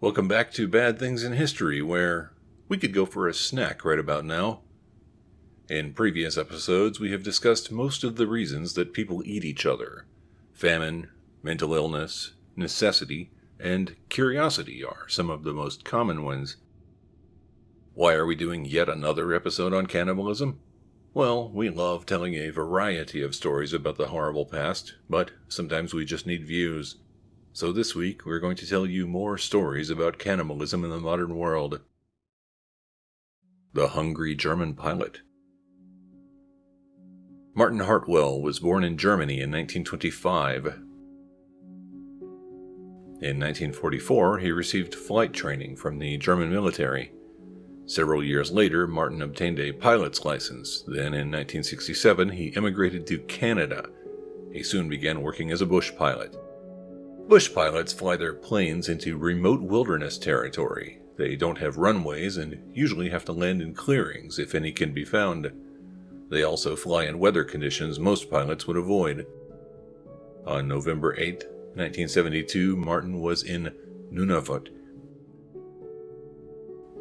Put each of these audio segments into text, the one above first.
Welcome back to Bad Things in History, where we could go for a snack right about now. In previous episodes, we have discussed most of the reasons that people eat each other. Famine, mental illness, necessity, and curiosity are some of the most common ones. Why are we doing yet another episode on cannibalism? Well, we love telling a variety of stories about the horrible past, but sometimes we just need views. So this week, we're going to tell you more stories about cannibalism in the modern world. The Hungry German Pilot. Marten Hartwell was born in Germany in 1925. In 1944, he received flight training from the German military. Several years later, Marten obtained a pilot's license. Then, in 1967, he immigrated to Canada. He soon began working as a bush pilot. Bush pilots fly their planes into remote wilderness territory. They don't have runways and usually have to land in clearings if any can be found. They also fly in weather conditions most pilots would avoid. On November 8, 1972, Marten was in Nunavut.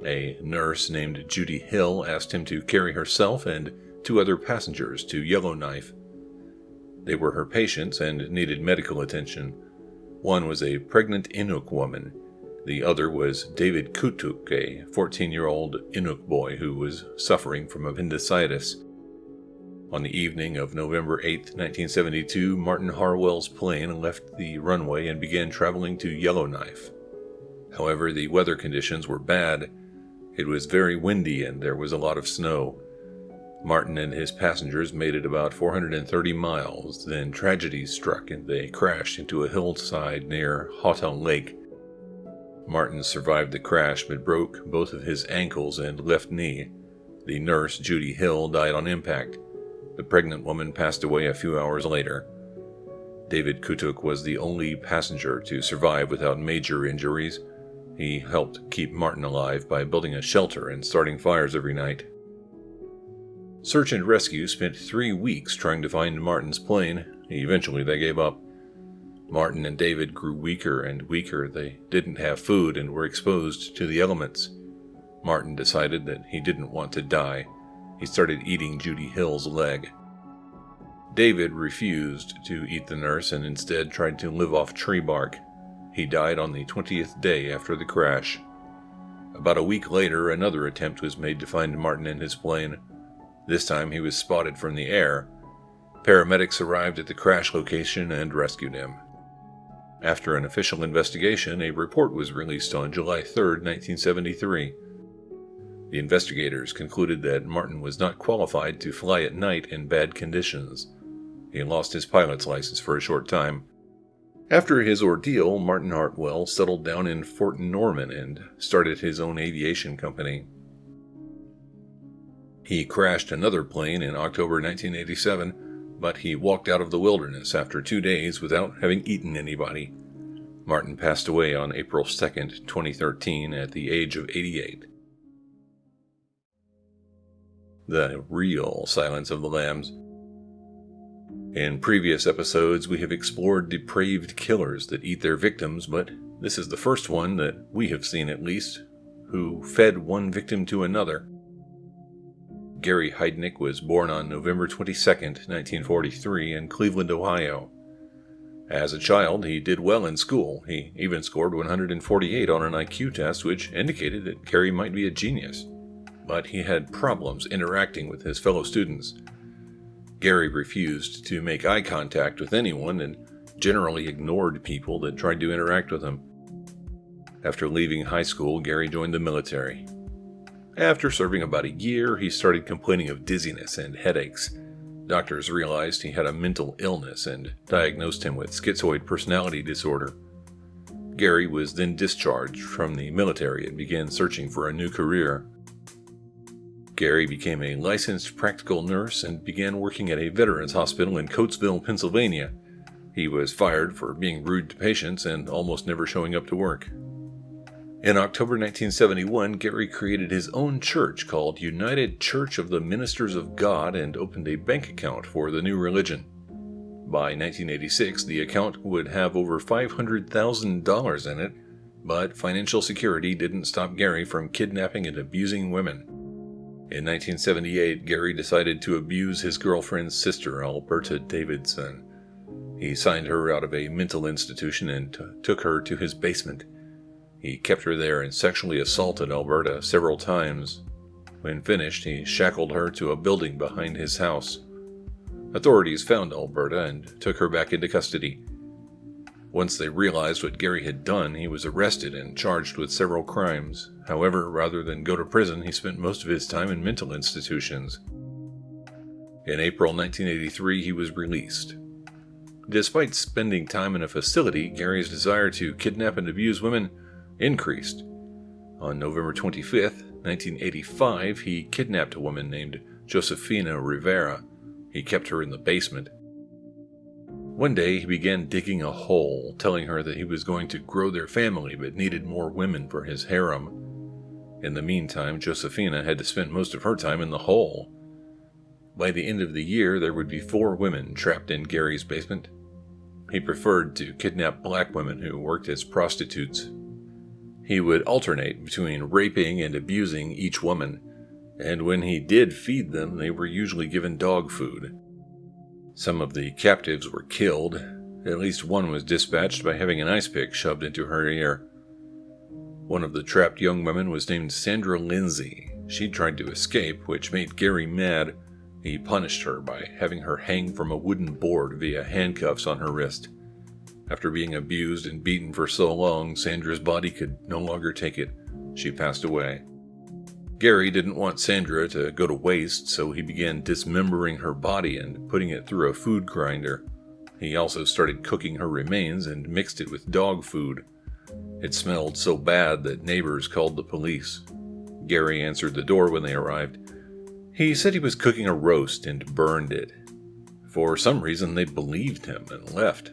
A nurse named Judy Hill asked him to carry herself and two other passengers to Yellowknife. They were her patients and needed medical attention. One was a pregnant Inuk woman. The other was David Kotook, a 14-year-old Inuk boy who was suffering from appendicitis. On the evening of November 8, 1972, Marten Hartwell's plane left the runway and began traveling to Yellowknife. However, the weather conditions were bad. It was very windy and there was a lot of snow. Marten and his passengers made it about 430 miles, then tragedy struck and they crashed into a hillside near Hotel Lake. Marten survived the crash but broke both of his ankles and left knee. The nurse, Judy Hill, died on impact. The pregnant woman passed away a few hours later. David Kotook was the only passenger to survive without major injuries. He helped keep Marten alive by building a shelter and starting fires every night. Search and rescue spent 3 weeks trying to find Marten's plane. Eventually they gave up. Marten and David grew weaker and weaker. They didn't have food and were exposed to the elements. Marten decided that he didn't want to die. He started eating Judy Hill's leg. David refused to eat the nurse and instead tried to live off tree bark. He died on the 20th day after the crash. About a week later, another attempt was made to find Marten and his plane. This time he was spotted from the air. Paramedics arrived at the crash location and rescued him. After an official investigation, a report was released on July 3, 1973. The investigators concluded that Marten was not qualified to fly at night in bad conditions. He lost his pilot's license for a short time. After his ordeal, Marten Hartwell settled down in Fort Norman and started his own aviation company. He crashed another plane in October 1987, but he walked out of the wilderness after 2 days without having eaten anybody. Marten passed away on April 2, 2013, at the age of 88. The real Silence of the Lambs. In previous episodes, we have explored depraved killers that eat their victims, but this is the first one that we have seen at least, who fed one victim to another. Gary Heidnik was born on November 22, 1943, in Cleveland, Ohio. As a child, he did well in school. He even scored 148 on an IQ test, which indicated that Gary might be a genius. But he had problems interacting with his fellow students. Gary refused to make eye contact with anyone and generally ignored people that tried to interact with him. After leaving high school, Gary joined the military. After serving about a year, he started complaining of dizziness and headaches. Doctors realized he had a mental illness and diagnosed him with schizoid personality disorder. Gary was then discharged from the military and began searching for a new career. Gary became a licensed practical nurse and began working at a veterans hospital in Coatesville, Pennsylvania. He was fired for being rude to patients and almost never showing up to work. In October 1971, Gary created his own church called United Church of the Ministers of God and opened a bank account for the new religion. By 1986, the account would have over $500,000 in it, But financial security didn't stop Gary from kidnapping and abusing women. In 1978, Gary decided to abuse his girlfriend's sister, Alberta Davidson. He signed her out of a mental institution and took her to his basement. He kept her there and sexually assaulted Alberta several times. When finished, he shackled her to a building behind his house. Authorities found Alberta and took her back into custody. Once they realized what Gary had done, he was arrested and charged with several crimes. However, rather than go to prison, he spent most of his time in mental institutions. In April 1983, he was released. Despite spending time in a facility, Gary's desire to kidnap and abuse women increased. On November 25, 1985, he kidnapped a woman named Josefina Rivera. He kept her in the basement. One day, he began digging a hole, telling her that he was going to grow their family but needed more women for his harem. In the meantime, Josefina had to spend most of her time in the hole. By the end of the year, there would be 4 women trapped in Gary's basement. He preferred to kidnap black women who worked as prostitutes. He would alternate between raping and abusing each woman, and when he did feed them, they were usually given dog food. Some of the captives were killed. At least one was dispatched by having an ice pick shoved into her ear. One of the trapped young women was named Sandra Lindsay. She tried to escape, which made Gary mad. He punished her by having her hang from a wooden board via handcuffs on her wrist. After being abused and beaten for so long, Sandra's body could no longer take it. She passed away. Gary didn't want Sandra to go to waste, so he began dismembering her body and putting it through a food grinder. He also started cooking her remains and mixed it with dog food. It smelled so bad that neighbors called the police. Gary answered the door when they arrived. He said he was cooking a roast and burned it. For some reason, they believed him and left.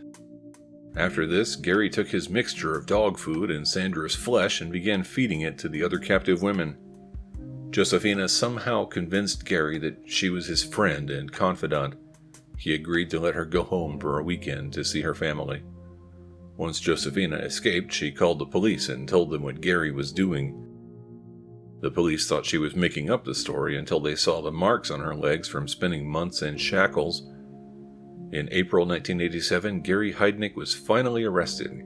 After this, Gary took his mixture of dog food and Sandra's flesh and began feeding it to the other captive women. Josefina somehow convinced Gary that she was his friend and confidant. He agreed to let her go home for a weekend to see her family. Once Josefina escaped, she called the police and told them what Gary was doing. The police thought she was making up the story until they saw the marks on her legs from spending months in shackles. In April 1987, Gary Heidnik was finally arrested.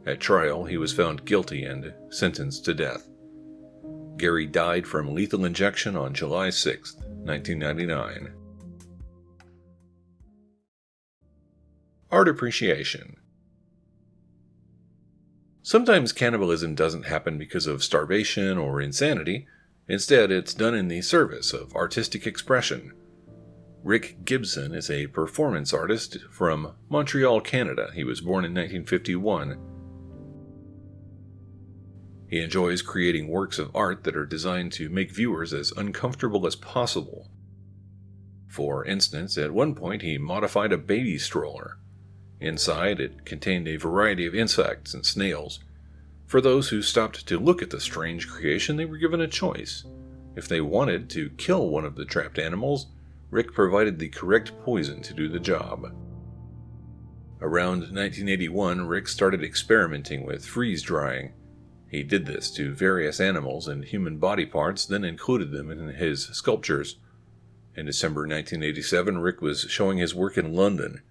At trial, he was found guilty and sentenced to death. Gary died from lethal injection on July 6, 1999. Art appreciation. Sometimes cannibalism doesn't happen because of starvation or insanity. Instead, it's done in the service of artistic expression. Rick Gibson is a performance artist from Montreal, Canada. He was born in 1951. He enjoys creating works of art that are designed to make viewers as uncomfortable as possible. For instance, at one point he modified a baby stroller. Inside, it contained a variety of insects and snails. For those who stopped to look at the strange creation, they were given a choice. If they wanted to kill one of the trapped animals, Rick provided the correct poison to do the job. Around 1981, Rick started experimenting with freeze-drying. He did this to various animals and human body parts, then included them in his sculptures. In December 1987, Rick was showing his work in London.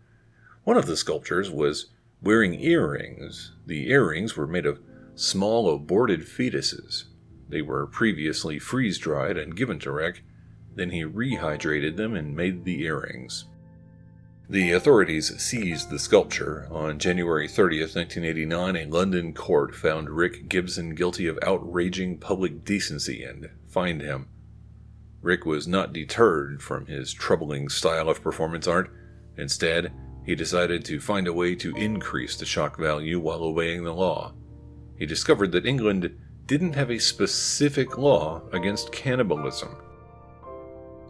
One of the sculptures was wearing earrings. The earrings were made of small aborted fetuses. They were previously freeze-dried and given to Rick. Then he rehydrated them and made the earrings. The authorities seized the sculpture. On January 30th, 1989, a London court found Rick Gibson guilty of outraging public decency and fined him. Rick was not deterred from his troubling style of performance art. Instead, he decided to find a way to increase the shock value while obeying the law. He discovered that England didn't have a specific law against cannibalism.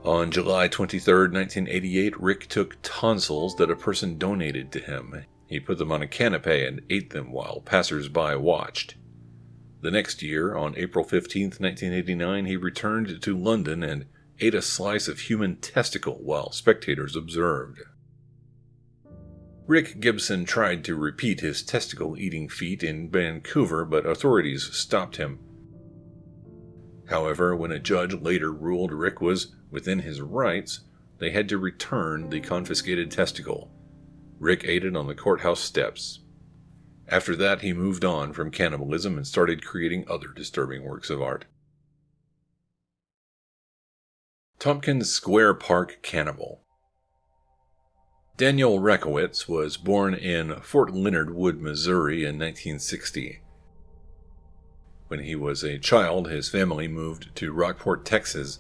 On July 23, 1988, Rick took tonsils that a person donated to him. He put them on a canapé and ate them while passers-by watched. The next year, on April 15, 1989, he returned to London and ate a slice of human testicle while spectators observed. Rick Gibson tried to repeat his testicle-eating feat in Vancouver, but authorities stopped him. However, when a judge later ruled Rick was within his rights, they had to return the confiscated testicle. Rick ate it on the courthouse steps. After that, he moved on from cannibalism and started creating other disturbing works of art. Tompkins Square Park Cannibal. Daniel Rakowitz was born in Fort Leonard Wood, Missouri in 1960. When he was a child, his family moved to Rockport, Texas.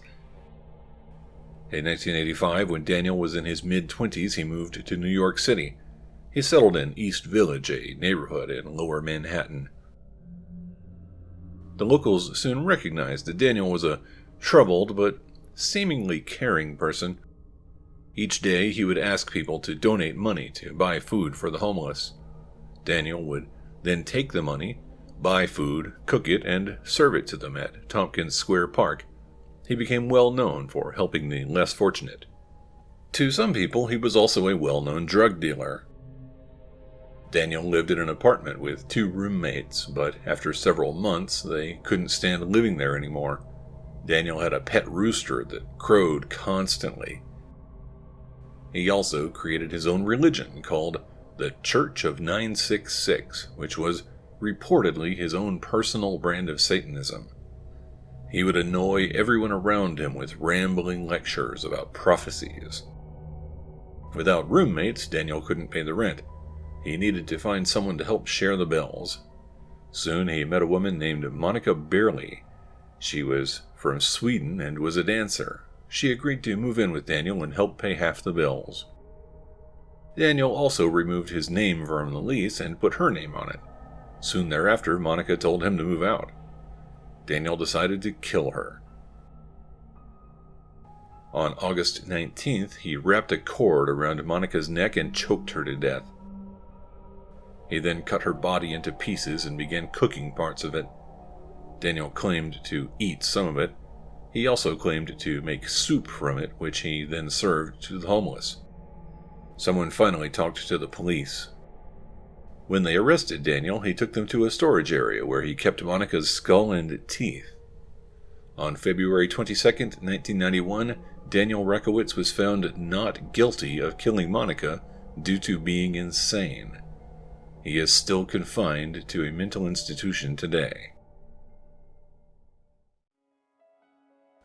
In 1985, when Daniel was in his mid-20s, he moved to New York City. He settled in East Village, a neighborhood in Lower Manhattan. The locals soon recognized that Daniel was a troubled but seemingly caring person. Each day he would ask people to donate money to buy food for the homeless. Daniel would then take the money, buy food, cook it, and serve it to them at Tompkins Square Park. He became well known for helping the less fortunate. To some people, he was also a well-known drug dealer. Daniel lived in an apartment with 2 roommates, but after several months, they couldn't stand living there anymore. Daniel had a pet rooster that crowed constantly. He also created his own religion called the Church of 966, which was reportedly his own personal brand of Satanism. He would annoy everyone around him with rambling lectures about prophecies. Without roommates, Daniel couldn't pay the rent. He needed to find someone to help share the bills. Soon he met a woman named Monica Bearley. She was from Sweden and was a dancer. She agreed to move in with Daniel and help pay half the bills. Daniel also removed his name from the lease and put her name on it. Soon thereafter, Monica told him to move out. Daniel decided to kill her. On August 19th, he wrapped a cord around Monica's neck and choked her to death. He then cut her body into pieces and began cooking parts of it. Daniel claimed to eat some of it. He also claimed to make soup from it, which he then served to the homeless. Someone finally talked to the police. When they arrested Daniel, he took them to a storage area where he kept Monica's skull and teeth. On February 22, 1991, Daniel Rakowitz was found not guilty of killing Monica due to being insane. He is still confined to a mental institution today.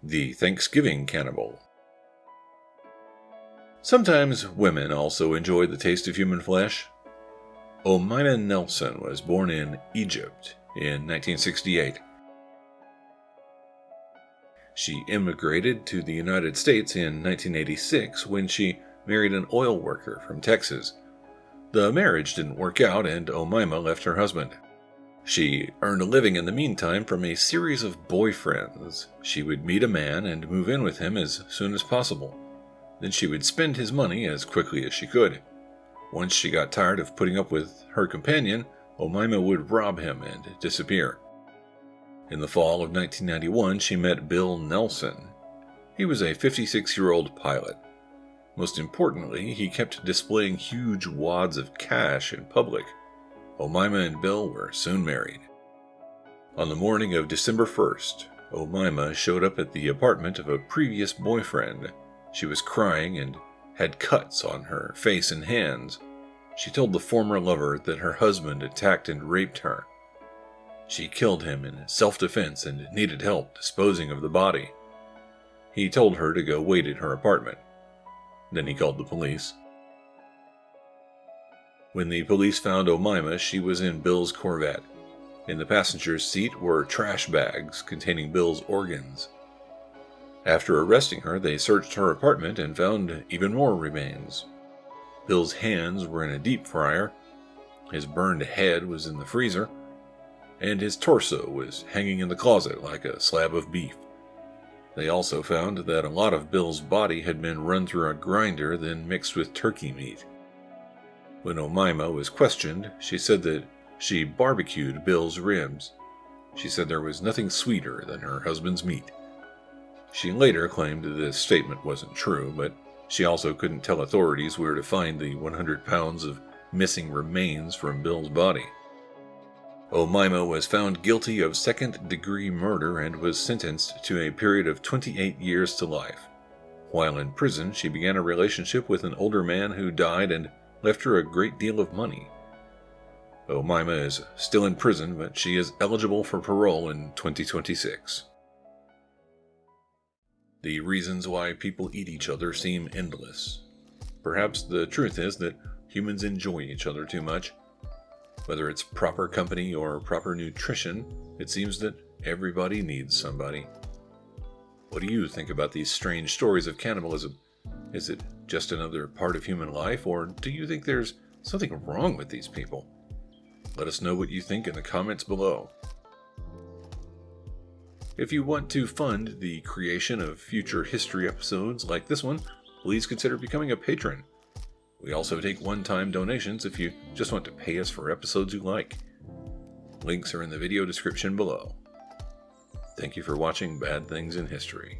The Thanksgiving Cannibal. Sometimes women also enjoy the taste of human flesh. Omaima Nelson was born in Egypt in 1968. She immigrated to the United States in 1986 when she married an oil worker from Texas. The marriage didn't work out and Omaima left her husband. She earned a living in the meantime from a series of boyfriends. She would meet a man and move in with him as soon as possible. Then she would spend his money as quickly as she could. Once she got tired of putting up with her companion, Omaima would rob him and disappear. In the fall of 1991, she met Bill Nelson. He was a 56-year-old pilot. Most importantly, he kept displaying huge wads of cash in public. Omaima and Bill were soon married. On the morning of December 1st, Omaima showed up at the apartment of a previous boyfriend. She was crying and had cuts on her face and hands. She told the former lover that her husband attacked and raped her. She killed him in self-defense and needed help disposing of the body. He told her to go wait at her apartment. Then he called the police. When the police found Omaima, she was in Bill's Corvette. In the passenger's seat were trash bags containing Bill's organs. After arresting her, they searched her apartment and found even more remains. Bill's hands were in a deep fryer, his burned head was in the freezer, and his torso was hanging in the closet like a slab of beef. They also found that a lot of Bill's body had been run through a grinder, then mixed with turkey meat. When Omaima was questioned, she said that she barbecued Bill's ribs. She said there was nothing sweeter than her husband's meat. She later claimed that this statement wasn't true, but she also couldn't tell authorities where to find the 100 pounds of missing remains from Bill's body. Omaima was found guilty of second-degree murder and was sentenced to a period of 28 years to life. While in prison, she began a relationship with an older man who died and left her a great deal of money. Omaima is still in prison, but she is eligible for parole in 2026. The reasons why people eat each other seem endless. Perhaps the truth is that humans enjoy each other too much. Whether it's proper company or proper nutrition, it seems that everybody needs somebody. What do you think about these strange stories of cannibalism? Is it just another part of human life, or do you think there's something wrong with these people? Let us know what you think in the comments below. If you want to fund the creation of future history episodes like this one, please consider becoming a patron. We also take one-time donations if you just want to pay us for episodes you like. Links are in the video description below. Thank you for watching Bad Things in History.